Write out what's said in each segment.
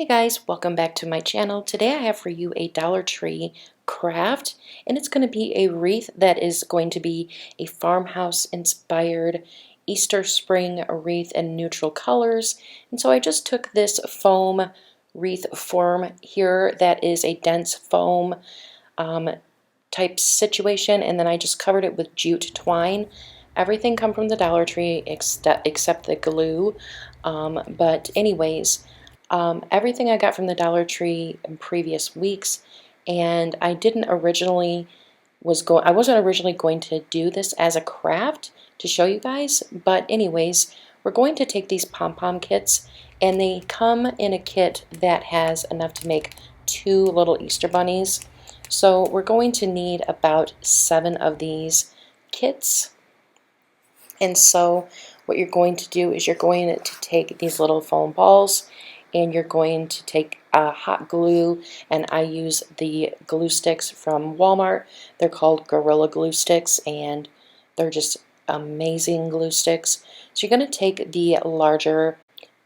Hey guys, welcome back to my channel. Today I have for you a Dollar Tree craft, and it's going to be a wreath that is going to be a farmhouse inspired Easter spring wreath in neutral colors. And so I just took this foam wreath form here that is a dense foam type situation, and then I just covered it with jute twine. Everything come from the Dollar Tree except the glue. But anyways, everything I got from the Dollar Tree in previous weeks, and I wasn't originally going to do this as a craft to show you guys, but anyways, we're going to take these pom-pom kits, and they come in a kit that has enough to make 2 little Easter bunnies. So we're going to need about 7 of these kits. And so what you're going to do is you're going to take these little foam balls, and you're going to take hot glue, and I use the glue sticks from Walmart. They're called Gorilla Glue Sticks, and they're just amazing glue sticks. So you're going to take the larger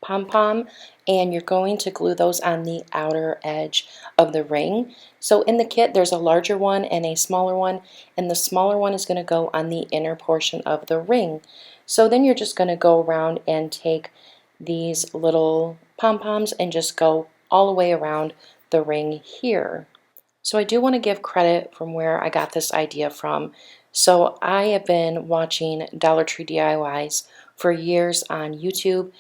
pom-pom, and you're going to glue those on the outer edge of the ring. So in the kit there's a larger one and a smaller one, and the smaller one is going to go on the inner portion of the ring. So then you're just going to go around and take these little pom-poms and just go all the way around the ring here. So I do want to give credit from where I got this idea from. So I have been watching Dollar Tree DIYs for years on YouTube,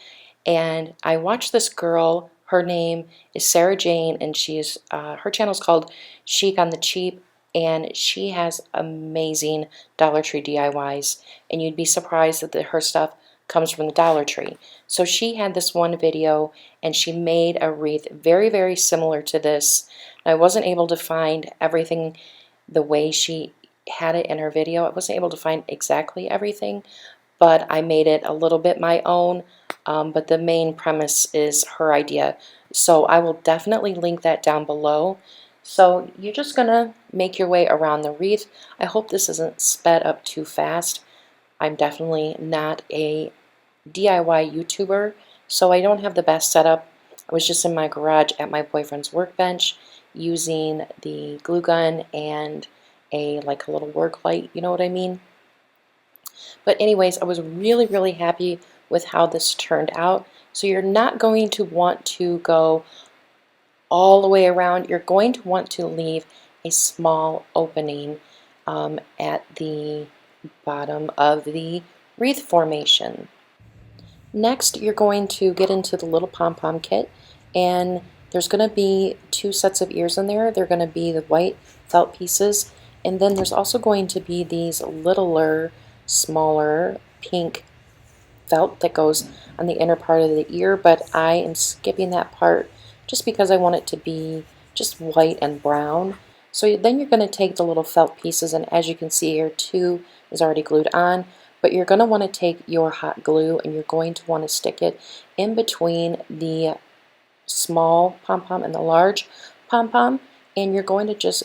and I watched this girl. Her name is Sarah Jane, and her channel is called Chic on the Cheap, and she has amazing Dollar Tree DIYs, and you'd be surprised that her stuff comes from the Dollar Tree. So she had this one video, and she made a wreath very, very similar to this. I wasn't able to find everything the way she had it in her video. I wasn't able to find exactly everything, but I made it a little bit my own. But the main premise is her idea. So I will definitely link that down below. So you're just going to make your way around the wreath. I hope this isn't sped up too fast. I'm definitely not a DIY YouTuber, so I don't have the best setup. I was just in my garage at my boyfriend's workbench using the glue gun and a little work light, you know what I mean? But anyways, I was really, really happy with how this turned out. So you're not going to want to go all the way around. You're going to want to leave a small opening at the bottom of the wreath formation. Next, you're going to get into the little pom-pom kit, and there's going to be 2 sets of ears in there. They're going to be the white felt pieces, and then there's also going to be these littler, smaller pink felt that goes on the inner part of the ear, but I am skipping that part just because I want it to be just white and brown. So then you're going to take the little felt pieces, and as you can see here, 2 is already glued on, but you're going to want to take your hot glue, and you're going to want to stick it in between the small pom-pom and the large pom-pom, and you're going to just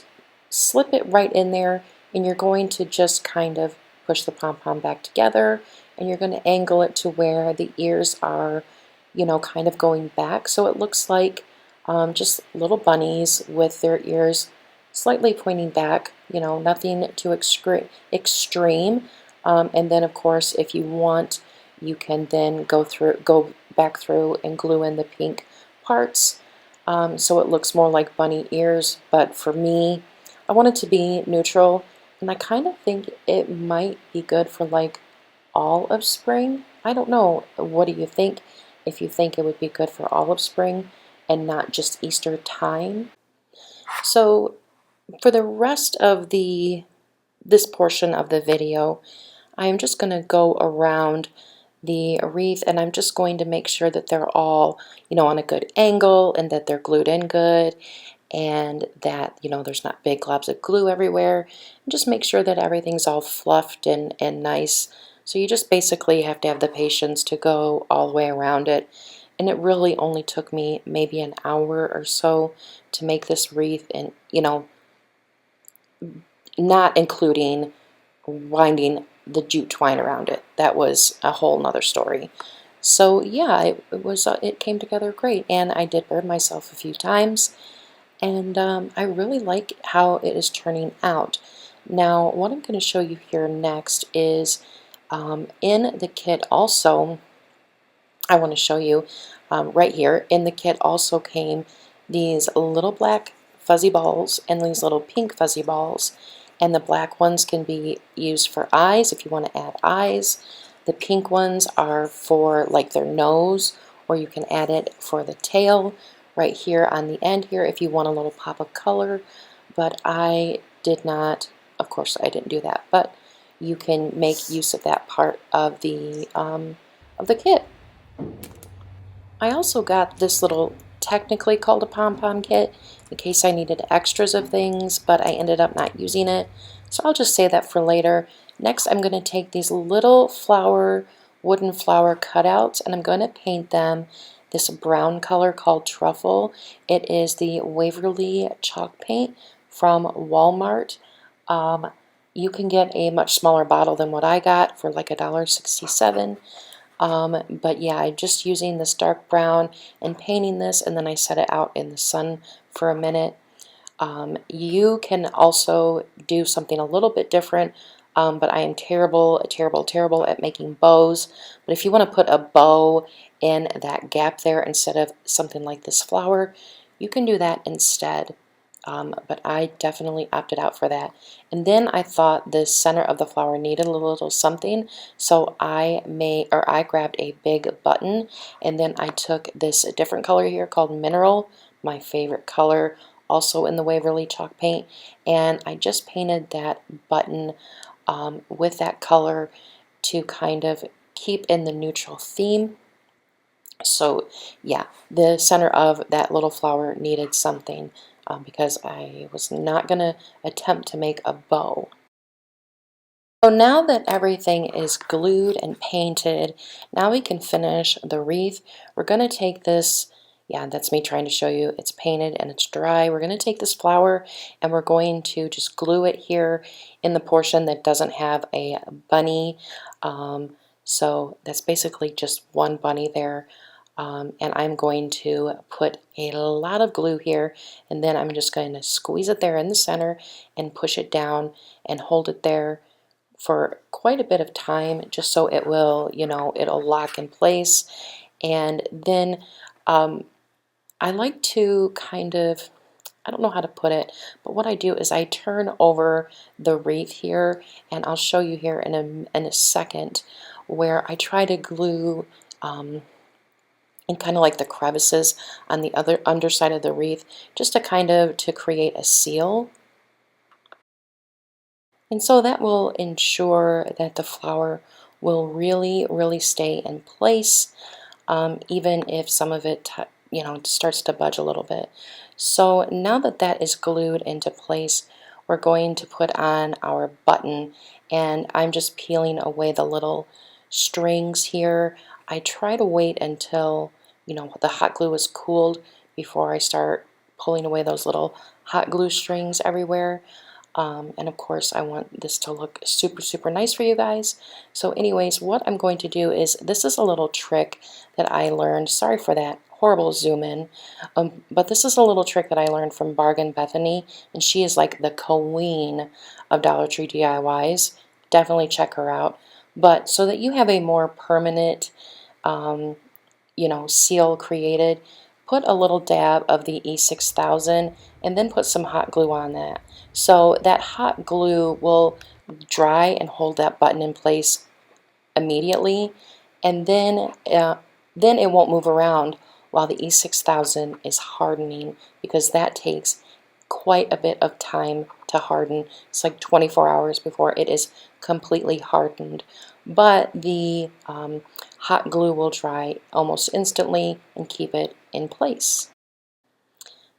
slip it right in there, and you're going to just kind of push the pom-pom back together, and you're going to angle it to where the ears are, you know, kind of going back, so it looks like just little bunnies with their ears slightly pointing back, you know, nothing too extreme. And then of course, if you want, you can then go back through and glue in the pink parts, so it looks more like bunny ears. But for me, I want it to be neutral, and I kind of think it might be good for like all of spring. I don't know. What do you think? If you think it would be good for all of spring and not just Easter time. So for the rest of this portion of the video, I'm just going to go around the wreath, and I'm just going to make sure that they're all, you know, on a good angle, and that they're glued in good, and that, you know, there's not big globs of glue everywhere. And just make sure that everything's all fluffed and nice. So you just basically have to have the patience to go all the way around it. And it really only took me maybe an hour or so to make this wreath, and, you know, not including winding the jute twine around it. That was a whole nother story. So yeah, it came together great, and I did burn myself a few times, and I really like how it is turning out. Now, what I'm going to show you here next is in the kit also, I want to show you right here, in the kit also came these little black fuzzy balls and these little pink fuzzy balls. And the black ones can be used for eyes if you want to add eyes. The pink ones are for like their nose, or you can add it for the tail right here on the end here if you want a little pop of color. But I did not, of course I didn't do that, but you can make use of that part of the kit. I also got this little, technically called a pom-pom kit, in case I needed extras of things, but I ended up not using it. So I'll just say that for later. Next, I'm going to take these little wooden flower cutouts, and I'm going to paint them this brown color called Truffle. It is the Waverly chalk paint from Walmart. You can get a much smaller bottle than what I got for like $1.67. But yeah, I'm just using this dark brown and painting this, and then I set it out in the sun for a minute. You can also do something a little bit different, but I am terrible at making bows. But if you want to put a bow in that gap there instead of something like this flower, you can do that instead. But I definitely opted out for that. And then I thought the center of the flower needed a little something, so I grabbed a big button, and then I took this different color here called Mineral, my favorite color, also in the Waverly chalk paint, and I just painted that button with that color to kind of keep in the neutral theme. So yeah, the center of that little flower needed something because I was not going to attempt to make a bow. So now that everything is glued and painted, now we can finish the wreath. We're going to take this, yeah, that's me trying to show you, it's painted and it's dry. We're going to take this flower and we're going to just glue it here in the portion that doesn't have a bunny. So that's basically just one bunny there. And I'm going to put a lot of glue here, and then I'm just going to squeeze it there in the center and push it down and hold it there for quite a bit of time, just so it will, it'll lock in place. And then I like to kind of, I don't know how to put it, but what I do is I turn over the wreath here, and I'll show you here in a second, where I try to glue and kind of like the crevices on the other underside of the wreath, just to kind of to create a seal. And so that will ensure that the flower will really stay in place, even if some of it starts to budge a little bit. So now that that is glued into place, we're going to put on our button, and I'm just peeling away the little strings here. I try to wait until the hot glue is cooled before I start pulling away those little hot glue strings everywhere. And of course I want this to look super nice for you guys. So anyways, what I'm going to do is, this is a little trick that I learned, sorry for that horrible zoom in, but this is a little trick that I learned from Bargain Bethany, and she is like the queen of Dollar Tree DIYs. Definitely check her out. But so that you have a more permanent seal created, put a little dab of the E6000 and then put some hot glue on that. So that hot glue will dry and hold that button in place immediately, and then it won't move around while the E6000 is hardening, because that takes quite a bit of time to harden. It's like 24 hours before it is completely hardened. But the hot glue will dry almost instantly and keep it in place.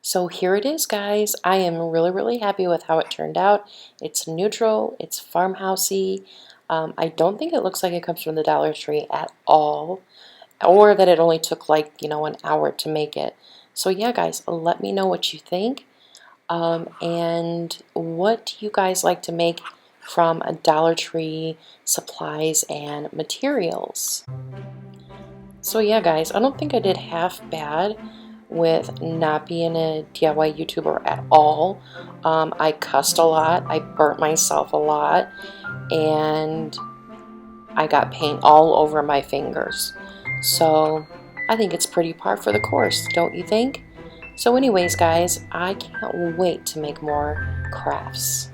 So here it is, guys. I am really happy with how it turned out. It's neutral, it's farmhousey. I don't think it looks like it comes from the Dollar Tree at all, or that it only took like, an hour to make it. So yeah, guys, let me know what you think, and what you guys like to make from a Dollar Tree supplies and materials. So yeah, guys, I don't think I did half bad with not being a DIY YouTuber at all. I cussed a lot, I burnt myself a lot, and I got paint all over my fingers. So I think it's pretty par for the course, don't you think? So anyways, guys, I can't wait to make more crafts.